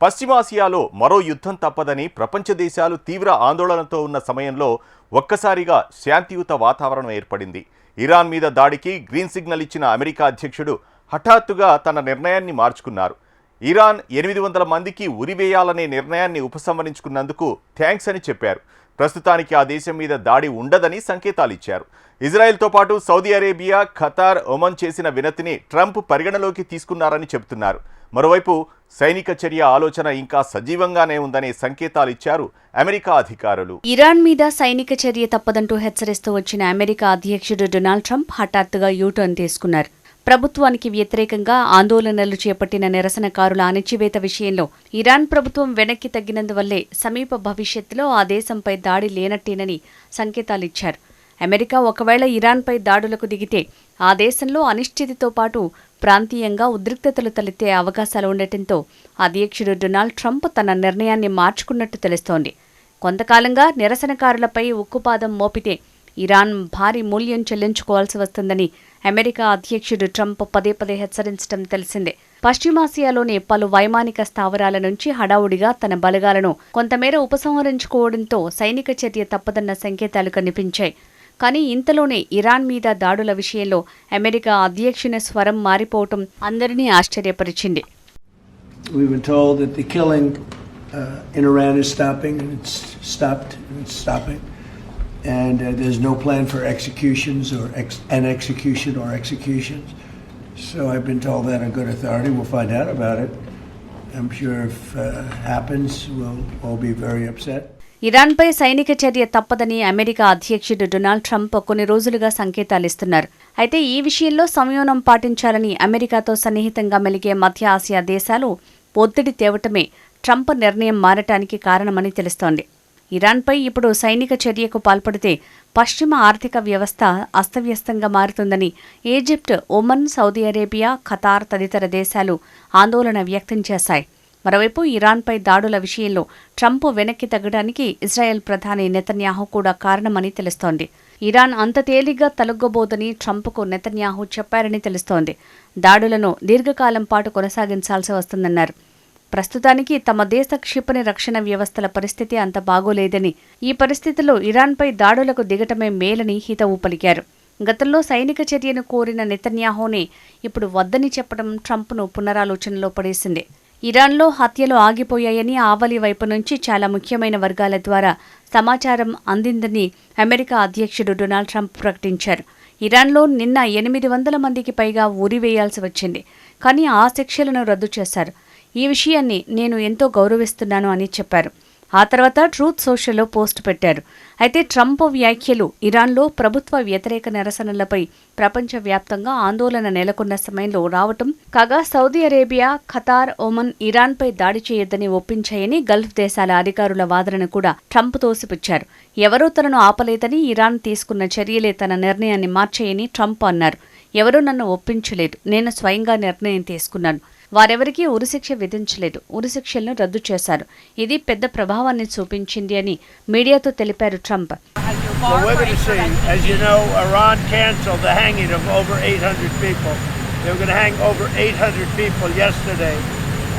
పశ్చిమాసియాలో మరో యుద్ధం తప్పదని ప్రపంచ దేశాలు తీవ్ర ఆందోళనతో ఉన్న సమయంలో ఒక్కసారిగా శాంతియుత వాతావరణం ఏర్పడింది. ఇరాన్ మీద దాడికి గ్రీన్ సిగ్నల్ ఇచ్చిన అమెరికా అధ్యక్షుడు హఠాత్తుగా తన నిర్ణయాన్ని మార్చుకున్నారు. ఇరాన్ 800 మందికి ఉరివేయాలనే నిర్ణయాన్ని ఉపసంహరించుకున్నందుకు థ్యాంక్స్ అని చెప్పారు. ప్రస్తుతానికి ఆ దేశం మీద దాడి ఉండదని సంకేతాలు ఇచ్చారు. ఇజ్రాయెల్తో పాటు సౌదీ అరేబియా, ఖతార్, ఒమన్ చేసిన వినతిని ట్రంప్ పరిగణలోకి తీసుకున్నారని చెబుతున్నారు. మరోవైపు సైనిక చర్య ఆలోచన ఇంకా సజీవంగానే ఉందనే సంకేతాలు ఇచ్చారు అమెరికా అధికారులు. ఇరాన్ మీద సైనిక చర్య తప్పదంటూ హెచ్చరిస్తూ వచ్చిన అమెరికా అధ్యక్షుడు డొనాల్డ్ ట్రంప్ హఠాత్తుగా యూటర్న్ తీసుకున్నారు. ప్రభుత్వానికి వ్యతిరేకంగా ఆందోళనలు చేపట్టిన నిరసనకారుల అణచివేత విషయంలో ఇరాన్ ప్రభుత్వం వెనక్కి తగ్గినందువల్లే సమీప భవిష్యత్తులో ఆ దేశంపై దాడి లేనట్టేనని సంకేతాలిచ్చారు. అమెరికా ఒకవేళ ఇరాన్పై దాడులకు దిగితే ఆ దేశంలో అనిశ్చితితో పాటు ప్రాంతీయంగా ఉద్రిక్తతలు తలెత్తే అవకాశాలు ఉండటంతో అధ్యక్షుడు డొనాల్డ్ ట్రంప్ తన నిర్ణయాన్ని మార్చుకున్నట్టు తెలుస్తోంది. కొంతకాలంగా నిరసనకారులపై ఉక్కుపాదం మోపితే ఇరాన్ భారీ మూల్యం చెల్లించుకోవాల్సి వస్తుందని అమెరికా అధ్యక్షుడు ట్రంప్ పదే పదే హెచ్చరించడం తెలిసిందే. పశ్చిమాసియాలోని పలు వైమానిక స్థావరాల నుంచి హడావుడిగా తన బలగాలను కొంతమేర ఉపసంహరించుకోవడంతో సైనిక చర్య తప్పదన్న సంకేతాలు కనిపించాయి. కానీ ఇంతలోనే ఇరాన్ మీద దాడుల విషయంలో అమెరికా అధ్యక్షుని స్వరం మారిపోవటం అందరినీ ఆశ్చర్యపరిచింది. We've been told that the killing in Iran is stopping, and it's stopped, and it's stopping. And there's no plan for executions or an execution or executions. So I've been told that on good authority. We'll find out about it. I'm sure if it happens, we'll all be very upset. ఇరాన్పై సైనిక చర్య తప్పదని America అధ్యక్షుడు Donald Trump కొన్ని రోజులుగా సంకేతాలిస్తున్నారు. అయితే ఈ విషయంలో సంయమనం పాటించాలని అమెరికాతో సన్నిహితంగా మెలిగే మధ్య ఆసియా దేశాలు ఒత్తిడి తేవటమే ట్రంప్ నిర్ణయం మారటానికి కారణమని తెలుస్తోంది. ఇరాన్పై ఇప్పుడు సైనిక చర్యకు పాల్పడితే పశ్చిమ ఆర్థిక వ్యవస్థ అస్తవ్యస్తంగా మారుతుందని Egypt, Oman, Saudi Arabia, Qatar తదితర దేశాలు ఆందోళన వ్యక్తం చేశాయి. మరోవైపు ఇరాన్పై దాడుల విషయంలో ట్రంప్ వెనక్కి తగ్గడానికి ఇజ్రాయెల్ ప్రధాని నెతన్యాహు కూడా కారణమని తెలుస్తోంది. ఇరాన్ అంత తేలిగ్గా తలొగ్గబోదని ట్రంప్కు నెతన్యాహు చెప్పారని తెలుస్తోంది. దాడులను దీర్ఘకాలం పాటు కొనసాగించాల్సి వస్తుందన్నారు. ప్రస్తుతానికి తమ దేశ క్షిపణి రక్షణ వ్యవస్థల పరిస్థితి అంత బాగోలేదని, ఈ పరిస్థితుల్లో ఇరాన్పై దాడులకు దిగటమే మేలని హితవు పలికారు. గతంలో సైనిక చర్యను కోరిన నెతన్యాహునే ఇప్పుడు వద్దని చెప్పడం ట్రంప్ను పునరాలోచనలో పడేసింది. ఇరాన్లో హత్యలు ఆగిపోయాయని ఆవలి వైపు నుంచి చాలా ముఖ్యమైన వర్గాల ద్వారా సమాచారం అందిందని అమెరికా అధ్యక్షుడు డొనాల్డ్ ట్రంప్ ప్రకటించారు. ఇరాన్లో నిన్న 800 మందికి పైగా ఉరివేయాల్సి వచ్చింది. కానీ ఆ శిక్షలను రద్దు చేశారు. ఈ విషయాన్ని నేను ఎంతో గౌరవిస్తున్నాను అని చెప్పారు. ఆ తర్వాత ట్రూత్ సోషల్లో పోస్ట్ పెట్టారు. అయితే ట్రంప్ వ్యాఖ్యలు ఇరాన్లో ప్రభుత్వ వ్యతిరేక నిరసనలపై ప్రపంచవ్యాప్తంగా ఆందోళన నెలకొన్న సమయంలో రావటం, కాగా సౌదీ అరేబియా, ఖతార్, ఒమన్ ఇరాన్పై దాడి చేయొద్దని ఒప్పించాయని గల్ఫ్ దేశాల అధికారుల వాదనను కూడా ట్రంప్ తోసిపుచ్చారు. ఎవరూ తనను ఆపలేదని, ఇరాన్ తీసుకున్న చర్యలే తన నిర్ణయాన్ని మార్చాయని ట్రంప్ అన్నారు. ఎవరూ నన్ను ఒప్పించలేదు, నేను స్వయంగా నిర్ణయం తీసుకున్నాను. వారెవరికీ ఉరిశిక్ష విధించలేదు, ఉరిశిక్షలను రద్దు చేశారు. ఇది పెద్ద ప్రభావాన్ని చూపించింది అని మీడియాతో తెలిపారు Trump. As you know, Iran canceled the hanging of over 800 people. They were going to hang over 800 people yesterday,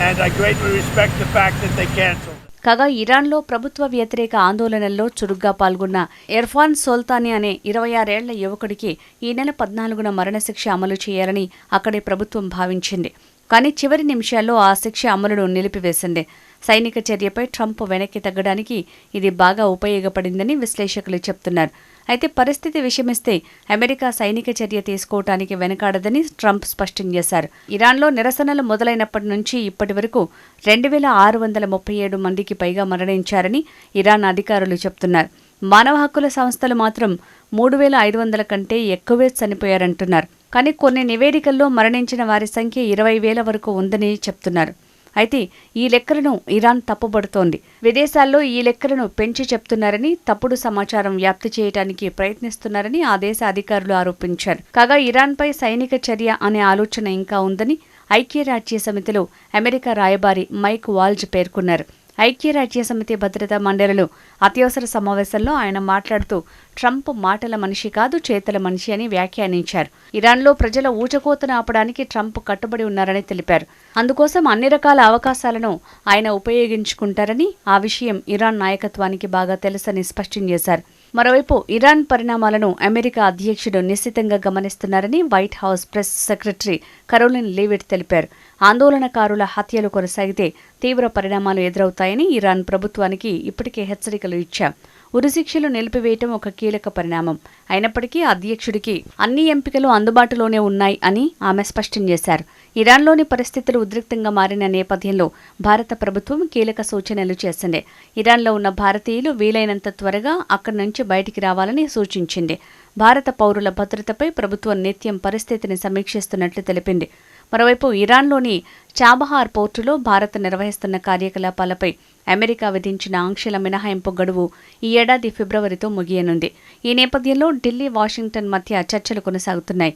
and I greatly respect the fact that they canceled. కాగా ఇరాన్లో ప్రభుత్వ వ్యతిరేక ఆందోళనల్లో చురుగ్గా పాల్గొన్న ఇర్ఫాన్ సోల్తానీ అనే 26 ఏళ్ల యువకుడికి ఈ నెల 14న మరణశిక్ష అమలు చేయాలని అక్కడి ప్రభుత్వం భావించింది. కానీ చివరి నిమిషాల్లో ఆ శిక్ష అమలును నిలిపివేసింది. సైనిక చర్యపై ట్రంప్ వెనక్కి తగ్గడానికి ఇది బాగా ఉపయోగపడిందని విశ్లేషకులు చెప్తున్నారు. అయితే పరిస్థితి విషమిస్తే అమెరికా సైనిక చర్య తీసుకోవటానికి వెనకాడదని ట్రంప్ స్పష్టం చేశారు. ఇరాన్లో నిరసనలు మొదలైనప్పటి నుంచి ఇప్పటి వరకు 2637 మందికి పైగా మరణించారని ఇరాన్ అధికారులు చెప్తున్నారు. మానవ హక్కుల సంస్థలు మాత్రం 3500 కంటే ఎక్కువే చనిపోయారంటున్నారు. కానీ కొన్ని నివేదికల్లో మరణించిన వారి సంఖ్య 20,000 వరకు ఉందని చెప్తున్నారు. అయితే ఈ లెక్కలను ఇరాన్ తప్పుబడుతోంది. విదేశాల్లో ఈ లెక్కలను పెంచి చెప్తున్నారని, తప్పుడు సమాచారం వ్యాప్తి చేయడానికి ప్రయత్నిస్తున్నారని ఆ దేశ అధికారులు ఆరోపించారు. కాగా ఇరాన్పై సైనిక చర్య అనే ఆలోచన ఇంకా ఉందని ఐక్యరాజ్య సమితిలో అమెరికా రాయబారి మైక్ వాల్జ్ పేర్కొన్నారు. ఐక్యరాజ్యసమితి భద్రతా మండలిలో అత్యవసర సమావేశంలో ఆయన మాట్లాడుతూ ట్రంప్ మాటల మనిషి కాదు చేతల మనిషి అని వ్యాఖ్యానించారు. ఇరాన్లో ప్రజల ఊచకోతను ఆపడానికి ట్రంప్ కట్టుబడి ఉన్నారని తెలిపారు. అందుకోసం అన్ని రకాల అవకాశాలను ఆయన ఉపయోగించుకుంటారని, ఆ విషయం ఇరాన్ నాయకత్వానికి బాగా తెలుసని స్పష్టం చేశారు. మరోవైపు ఇరాన్ పరిణామాలను అమెరికా అధ్యక్షుడు నిశితంగా గమనిస్తున్నారని White House press secretary Karoline Leavitt తెలిపారు. ఆందోళనకారుల హత్యలు కొనసాగితే తీవ్ర పరిణామాలు ఎదురవుతాయని ఇరాన్ ప్రభుత్వానికి ఇప్పటికే హెచ్చరికలు ఇచ్చాం. ఉరిశిక్షలు నిలిపివేయటం ఒక కీలక పరిణామం అయినప్పటికీ అధ్యక్షుడికి అన్ని ఎంపికలు అందుబాటులోనే ఉన్నాయి అని ఆమె స్పష్టం చేశారు. ఇరాన్లోని పరిస్థితులు ఉద్రిక్తంగా మారిన నేపథ్యంలో భారత ప్రభుత్వం కీలక సూచనలు చేసింది. ఇరాన్లో ఉన్న భారతీయులు వీలైనంత త్వరగా అక్కడి నుంచి బయటికి రావాలని సూచించింది. భారత పౌరుల భద్రతపై ప్రభుత్వం నిత్యం పరిస్థితిని సమీక్షిస్తున్నట్లు తెలిపింది. మరోవైపు ఇరాన్లోని చాబహార్ పోర్టులో భారత్ నిర్వహిస్తున్న కార్యకలాపాలపై అమెరికా విధించిన ఆంక్షల మినహాయింపు గడువు ఈ ఏడాది ఫిబ్రవరితో ముగియనుంది. ఈ నేపథ్యంలో ఢిల్లీ, వాషింగ్టన్ మధ్య చర్చలు కొనసాగుతున్నాయి.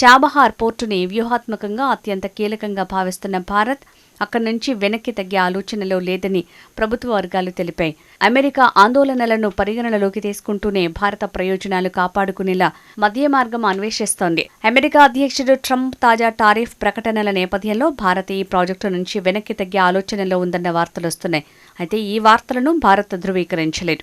చాబహార్ పోర్టుని వ్యూహాత్మకంగా అత్యంత కీలకంగా భావిస్తున్న భారత్ అక్కడి నుంచి వెనక్కి తగ్గే ఆలోచనలో లేదని ప్రభుత్వ వర్గాలు తెలిపాయి. అమెరికా ఆందోళనలను పరిగణనలోకి తీసుకుంటూనే భారత ప్రయోజనాలు కాపాడుకునేలా మధ్య మార్గం అన్వేషిస్తోంది. అమెరికా అధ్యక్షుడు ట్రంప్ తాజా టారిఫ్ ప్రకటనల నేపథ్యంలో భారత్ ఈ ప్రాజెక్టు నుంచి వెనక్కి తగ్గే ఆలోచనలో ఉందన్న వార్తలొస్తున్నాయి. అయితే ఈ వార్తలను భారత్ ధృవీకరించలేదు.